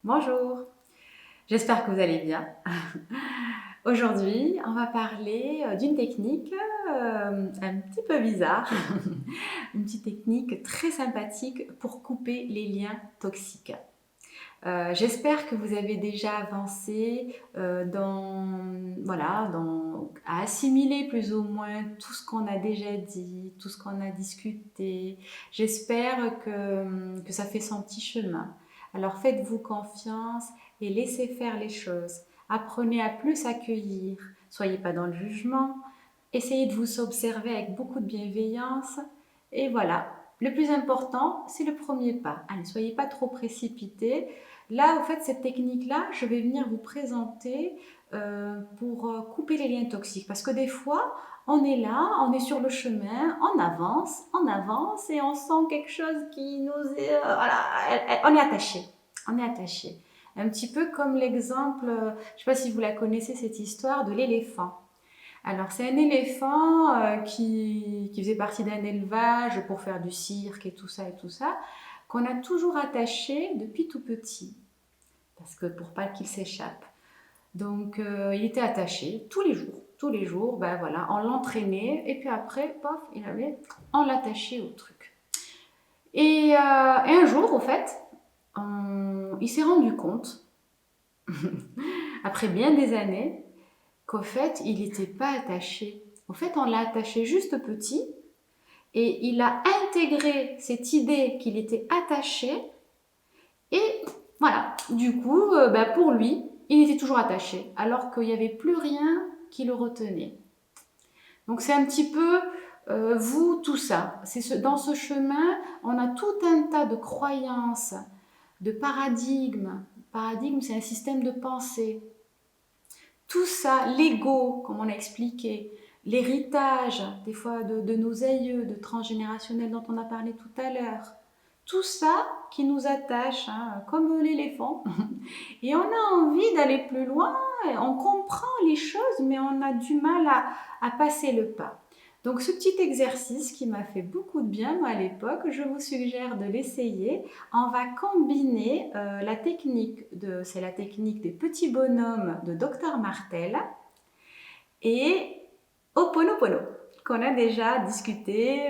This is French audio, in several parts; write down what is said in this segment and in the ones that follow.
Bonjour, j'espère que vous allez bien. Aujourd'hui, on va parler d'une technique un petit peu bizarre, une petite technique très sympathique pour couper les liens toxiques. J'espère que vous avez déjà avancé à assimiler plus ou moins tout ce qu'on a déjà dit, tout ce qu'on a discuté. J'espère que ça fait son petit chemin. Alors faites-vous confiance et laissez faire les choses. Apprenez à plus accueillir. Soyez pas dans le jugement. Essayez de vous observer avec beaucoup de bienveillance. Et voilà, le plus important, c'est le premier pas. Allez, ne soyez pas trop précipités. Là, en fait, cette technique-là, je vais venir vous présenter pour couper les liens toxiques. Parce que des fois, on est là, on est sur le chemin, on avance et on sent quelque chose qui nous est... voilà, on est attaché. On est attaché. Un petit peu comme l'exemple, je ne sais pas si vous la connaissez, cette histoire de l'éléphant. Alors, c'est un éléphant qui faisait partie d'un élevage pour faire du cirque et tout ça, qu'on a toujours attaché depuis tout petit, parce que pour pas qu'il s'échappe. Donc, il était attaché tous les jours, ben voilà, on l'entraînait, et puis après, paf, on l'attachait au truc. Et un jour, au fait, il s'est rendu compte, après bien des années, qu'au fait, il n'était pas attaché. Au fait, on l'a attaché juste petit et il a intégré cette idée qu'il était attaché et voilà, du coup, pour lui, il était toujours attaché alors qu'il n'y avait plus rien qui le retenait. Donc c'est un petit peu vous, tout ça. Dans ce chemin, on a tout un tas de croyances, de paradigmes. Paradigme, c'est un système de pensée. Tout ça, l'ego, comme on a expliqué, l'héritage, des fois de nos aïeux, de transgénérationnel dont on a parlé tout à l'heure, tout ça qui nous attache, hein, comme l'éléphant. Et on a envie d'aller plus loin, on comprend les choses, mais on a du mal à passer le pas. Donc ce petit exercice qui m'a fait beaucoup de bien moi, à l'époque, je vous suggère de l'essayer. On va combiner c'est la technique des petits bonhommes de Dr Martel et Ho'oponopono, qu'on a déjà discuté,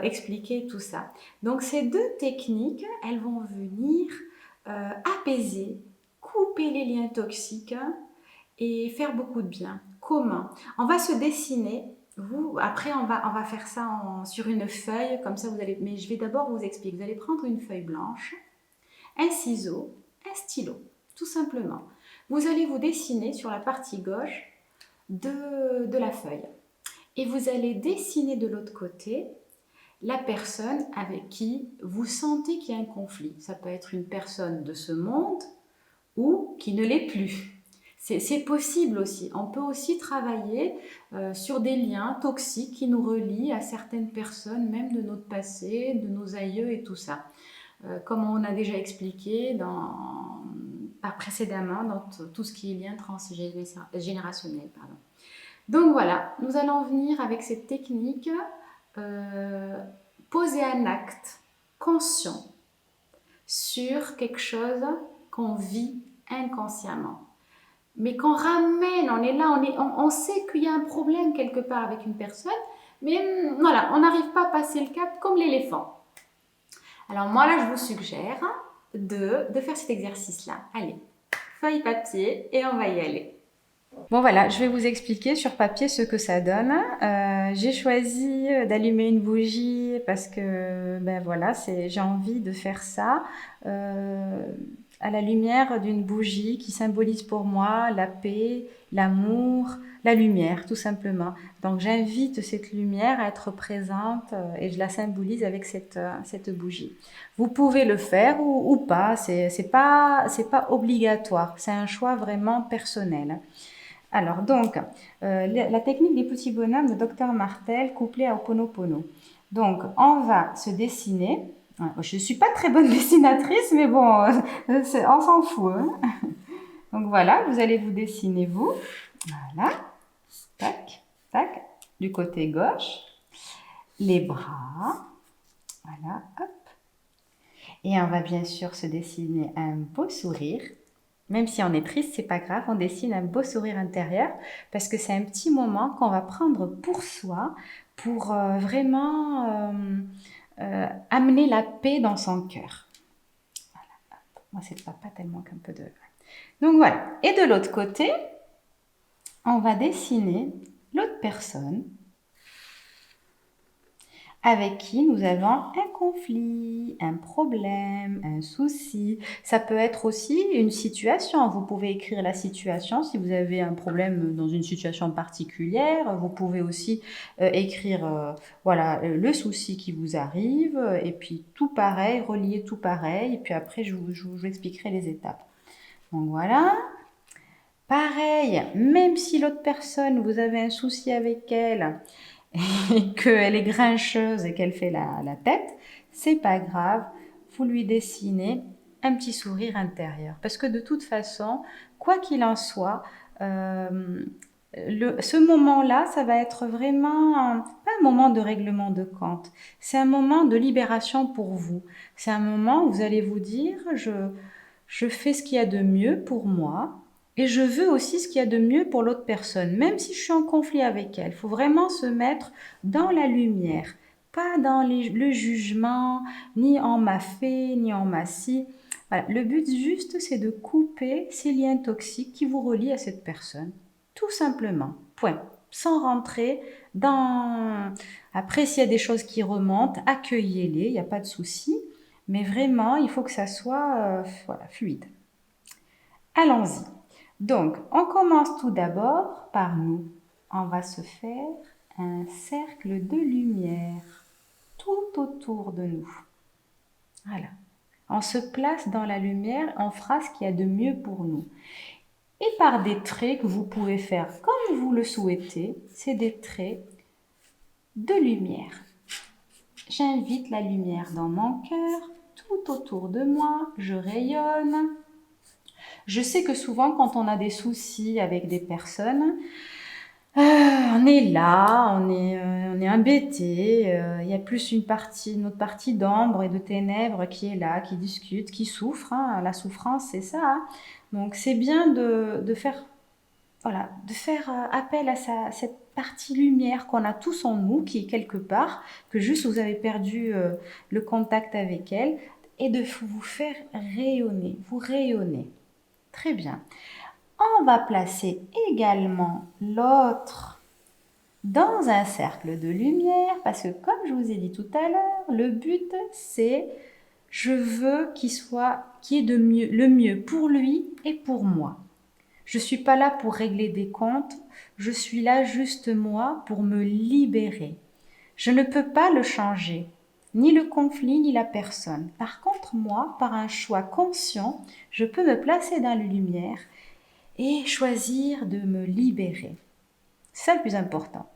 expliqué tout ça. Donc ces deux techniques, elles vont venir apaiser, couper les liens toxiques et faire beaucoup de bien. Comment? On va se dessiner. Après, on va faire ça sur une feuille, comme ça vous allez. Mais je vais d'abord vous expliquer. Vous allez prendre une feuille blanche, un ciseau, un stylo, tout simplement. Vous allez vous dessiner sur la partie gauche de la feuille. Et vous allez dessiner de l'autre côté la personne avec qui vous sentez qu'il y a un conflit. Ça peut être une personne de ce monde ou qui ne l'est plus. C'est possible aussi. On peut aussi travailler sur des liens toxiques qui nous relient à certaines personnes, même de notre passé, de nos aïeux et tout ça. Comme on a déjà expliqué précédemment dans tout ce qui est lien transgénérationnel. Donc voilà, nous allons venir avec cette technique poser un acte conscient sur quelque chose qu'on vit inconsciemment. Mais qu'on ramène, on est là, on sait qu'il y a un problème quelque part avec une personne, mais voilà, on n'arrive pas à passer le cap comme l'éléphant. Alors moi là, je vous suggère de faire cet exercice-là. Allez, feuille papier et on va y aller. Bon voilà, je vais vous expliquer sur papier ce que ça donne. J'ai choisi d'allumer une bougie parce que voilà, j'ai envie de faire ça à la lumière d'une bougie qui symbolise pour moi la paix, l'amour, la lumière tout simplement. Donc j'invite cette lumière à être présente et je la symbolise avec cette bougie. Vous pouvez le faire ou pas, c'est pas obligatoire, c'est un choix vraiment personnel. Alors, donc, la technique des petits bonhommes de Dr Martel couplée à Ho'oponopono. Donc, on va se dessiner. Je ne suis pas très bonne dessinatrice, mais bon, on s'en fout. Hein. Donc voilà, vous allez vous dessiner vous. Voilà. Tac, tac. Du côté gauche. Les bras. Voilà, hop. Et on va bien sûr se dessiner un beau sourire. Même si on est triste, c'est pas grave, on dessine un beau sourire intérieur parce que c'est un petit moment qu'on va prendre pour soi pour vraiment amener la paix dans son cœur. Moi, c'est pas tellement qu'un peu de... Donc voilà. Et de l'autre côté, on va dessiner l'autre personne avec qui nous avons un conflit, un problème, un souci. Ça peut être aussi une situation. Vous pouvez écrire la situation si vous avez un problème dans une situation particulière. Vous pouvez aussi écrire voilà, le souci qui vous arrive et puis tout pareil, relier tout pareil. Et puis après, je vous expliquerai les étapes. Donc voilà. Pareil, même si l'autre personne, vous avez un souci avec elle, et qu'elle est grincheuse et qu'elle fait la tête, c'est pas grave, vous lui dessinez un petit sourire intérieur. Parce que de toute façon, quoi qu'il en soit, ce moment-là, ça va être vraiment pas un moment de règlement de compte, c'est un moment de libération pour vous. C'est un moment où vous allez vous dire, je fais ce qu'il y a de mieux pour moi, et je veux aussi ce qu'il y a de mieux pour l'autre personne, même si je suis en conflit avec elle. Il faut vraiment se mettre dans la lumière, pas dans le jugement, ni en m'a fait, ni en m'a si. Voilà. Le but juste, c'est de couper ces liens toxiques qui vous relient à cette personne. Tout simplement. Point. Sans rentrer dans... Après, s'il y a des choses qui remontent, accueillez-les, il n'y a pas de souci. Mais vraiment, il faut que ça soit voilà, fluide. Allons-y. Donc, on commence tout d'abord par nous. On va se faire un cercle de lumière tout autour de nous. Voilà. On se place dans la lumière, on fera ce qu'il y a de mieux pour nous. Et par des traits que vous pouvez faire comme vous le souhaitez, c'est des traits de lumière. J'invite la lumière dans mon cœur, tout autour de moi, je rayonne. Je sais que souvent, quand on a des soucis avec des personnes, on est là, on est embêté. Il y a plus notre partie d'ombre et de ténèbres qui est là, qui discute, qui souffre. Hein. La souffrance, c'est ça. Hein. Donc, c'est bien de faire, voilà, de faire appel à cette partie lumière qu'on a tous en nous, qui est quelque part, que juste vous avez perdu le contact avec elle, et de vous faire rayonner, vous rayonner. Très bien. On va placer également l'autre dans un cercle de lumière parce que comme je vous ai dit tout à l'heure, le but c'est je veux qu'il y ait le mieux pour lui et pour moi. Je ne suis pas là pour régler des comptes, je suis là juste moi pour me libérer. Je ne peux pas le changer, ni le conflit, ni la personne. Par contre, moi, par un choix conscient, je peux me placer dans la lumière et choisir de me libérer. C'est le plus important.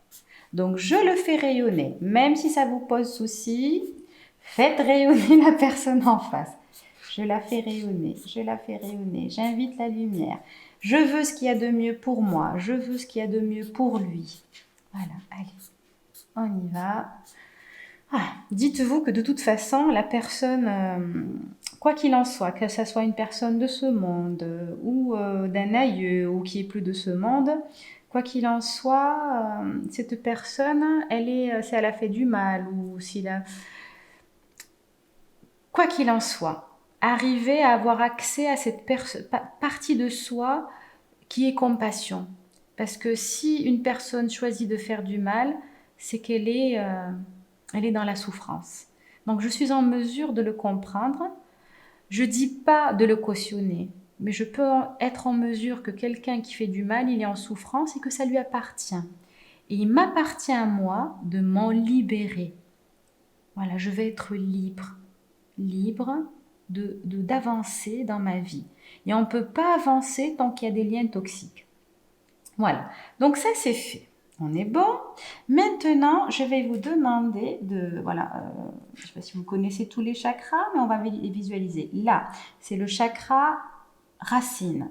Donc, je le fais rayonner. Même si ça vous pose souci, faites rayonner la personne en face. Je la fais rayonner, je la fais rayonner. J'invite la lumière. Je veux ce qu'il y a de mieux pour moi. Je veux ce qu'il y a de mieux pour lui. Voilà, allez, on y va. Ah, dites-vous que de toute façon, la personne, quoi qu'il en soit, que ce soit une personne de ce monde ou d'un aïeux ou qui est plus de ce monde, quoi qu'il en soit, cette personne, si elle a fait du mal ou s'il a... Quoi qu'il en soit, arriver à avoir accès à cette partie de soi qui est compassion. Parce que si une personne choisit de faire du mal, c'est elle est dans la souffrance. Donc je suis en mesure de le comprendre. Je ne dis pas de le cautionner, mais je peux être en mesure que quelqu'un qui fait du mal, il est en souffrance et que ça lui appartient. Et il m'appartient à moi de m'en libérer. Voilà, je vais être libre, libre d'avancer dans ma vie. Et on ne peut pas avancer tant qu'il y a des liens toxiques. Voilà, donc ça c'est fait. On est bon. Maintenant, je vais vous demander je ne sais pas si vous connaissez tous les chakras, mais on va les visualiser. Là, c'est le chakra racine.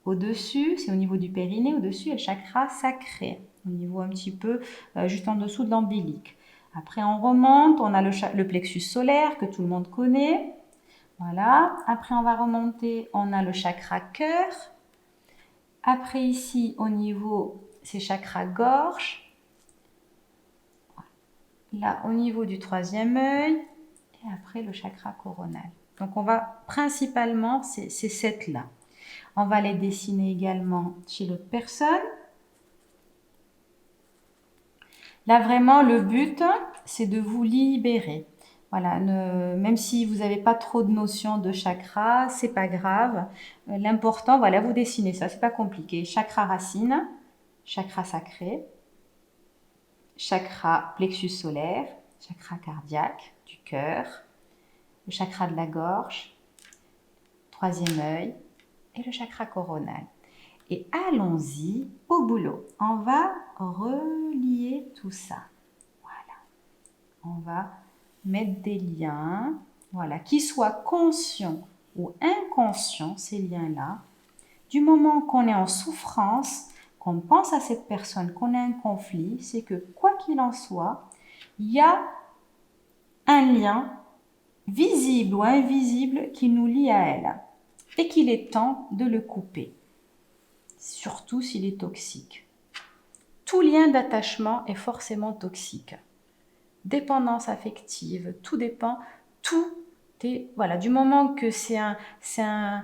Au-dessus, c'est au niveau du périnée. Au-dessus, il y a le chakra sacré, au niveau un petit peu juste en dessous de l'ombilique. Après, on remonte, on a le plexus solaire que tout le monde connaît. Voilà. Après, on va remonter, on a le chakra cœur. Après, ici, au niveau, c'est chakra gorge. Là, au niveau du troisième œil. Et après, le chakra coronal. Donc, on va principalement, ces 7-là. On va les dessiner également chez l'autre personne. Là, vraiment, le but, c'est de vous libérer. Voilà, même si vous n'avez pas trop de notions de chakra, c'est pas grave. L'important, voilà, vous dessinez ça, c'est pas compliqué. Chakra racine, chakra sacré, chakra plexus solaire, chakra cardiaque, du cœur, le chakra de la gorge, troisième œil et le chakra coronal. Et allons-y au boulot. On va relier tout ça. On va mettre des liens, voilà, qui soient conscients ou inconscients, ces liens-là. Du moment qu'on est en souffrance, qu'on pense à cette personne, qu'on a un conflit, c'est que quoi qu'il en soit, il y a un lien visible ou invisible qui nous lie à elle et qu'il est temps de le couper, surtout s'il est toxique. Tout lien d'attachement est forcément toxique. Dépendance affective, tout dépend, tout est, voilà, du moment que c'est un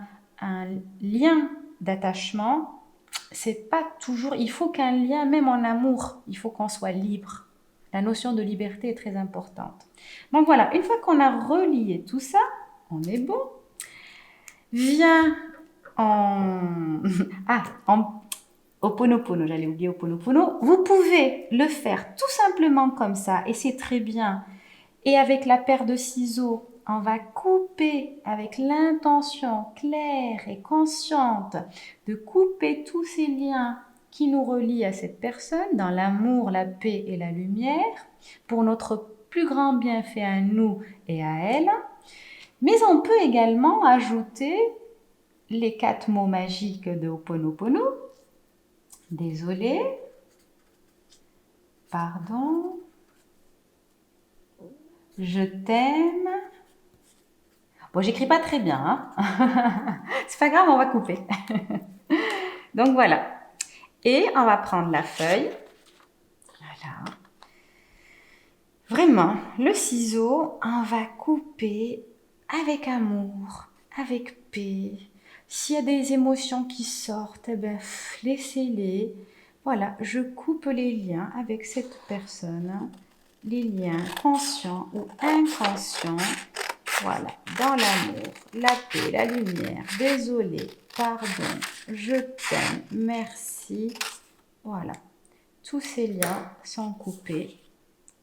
lien d'attachement, c'est pas toujours, il faut qu'un lien, même en amour, il faut qu'on soit libre. La notion de liberté est très importante. Donc voilà, une fois qu'on a relié tout ça, on est bon. Viens en, en Ho'oponopono, j'allais oublier Ho'oponopono. Vous pouvez le faire tout simplement comme ça, et c'est très bien. Et avec la paire de ciseaux, on va couper avec l'intention claire et consciente de couper tous ces liens qui nous relient à cette personne dans l'amour, la paix et la lumière pour notre plus grand bienfait à nous et à elle. Mais on peut également ajouter les 4 mots magiques de Ho'oponopono. Désolée, pardon, je t'aime. Bon, j'écris pas très bien, hein. C'est pas grave, on va couper. Donc voilà. Et on va prendre la feuille. Voilà. Vraiment, le ciseau, on va couper avec amour, avec paix. S'il y a des émotions qui sortent, eh ben, laissez-les. Voilà, je coupe les liens avec cette personne, les liens conscients ou inconscients. Voilà, dans l'amour, la paix, la lumière, désolé, pardon, je t'aime, merci. Voilà, tous ces liens sont coupés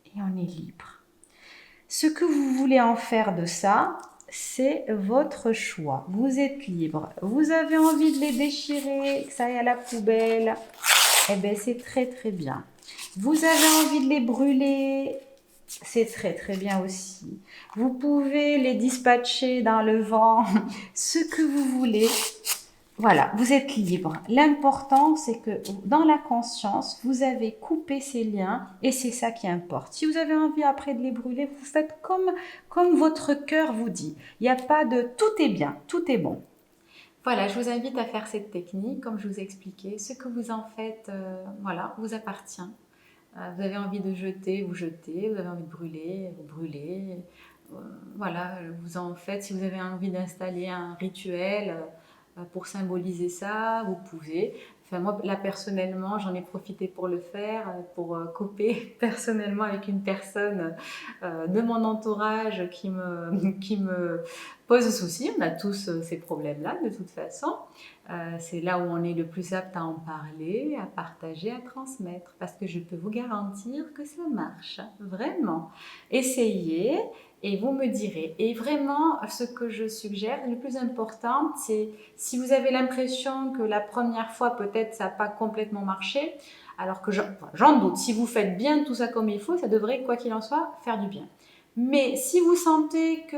et on est libre. Ce que vous voulez en faire de ça, c'est votre choix. Vous êtes libre. Vous avez envie de les déchirer, que ça aille à la poubelle, eh bien c'est très très bien. Vous avez envie de les brûler, c'est très très bien aussi. Vous pouvez les dispatcher dans le vent, ce que vous voulez. Voilà, vous êtes libre. L'important, c'est que dans la conscience, vous avez coupé ces liens et c'est ça qui importe. Si vous avez envie après de les brûler, vous faites comme votre cœur vous dit. Il n'y a pas de tout est bien, tout est bon. Voilà, je vous invite à faire cette technique, comme je vous ai expliqué. Ce que vous en faites, voilà, vous appartient. Vous avez envie de jeter, vous jetez. Vous avez envie de brûler, vous brûlez. Voilà, vous en faites. Si vous avez envie d'installer un rituel pour symboliser ça, vous pouvez. Enfin, moi, là, personnellement, j'en ai profité pour le faire, pour couper personnellement avec une personne de mon entourage qui me pose souci. On a tous ces problèmes-là, de toute façon. C'est là où on est le plus apte à en parler, à partager, à transmettre. Parce que je peux vous garantir que ça marche, vraiment. Essayez et vous me direz. Et vraiment, ce que je suggère, le plus important, c'est si vous avez l'impression que la première fois, peut-être, ça n'a pas complètement marché, alors que j'en doute. Si vous faites bien tout ça comme il faut, ça devrait, quoi qu'il en soit, faire du bien. Mais si vous sentez que,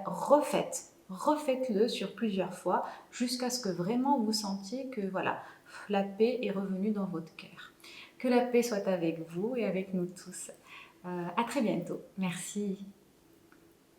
refaites-le sur plusieurs fois jusqu'à ce que vraiment vous sentiez que voilà, la paix est revenue dans votre cœur. Que la paix soit avec vous et avec nous tous. À très bientôt. Merci.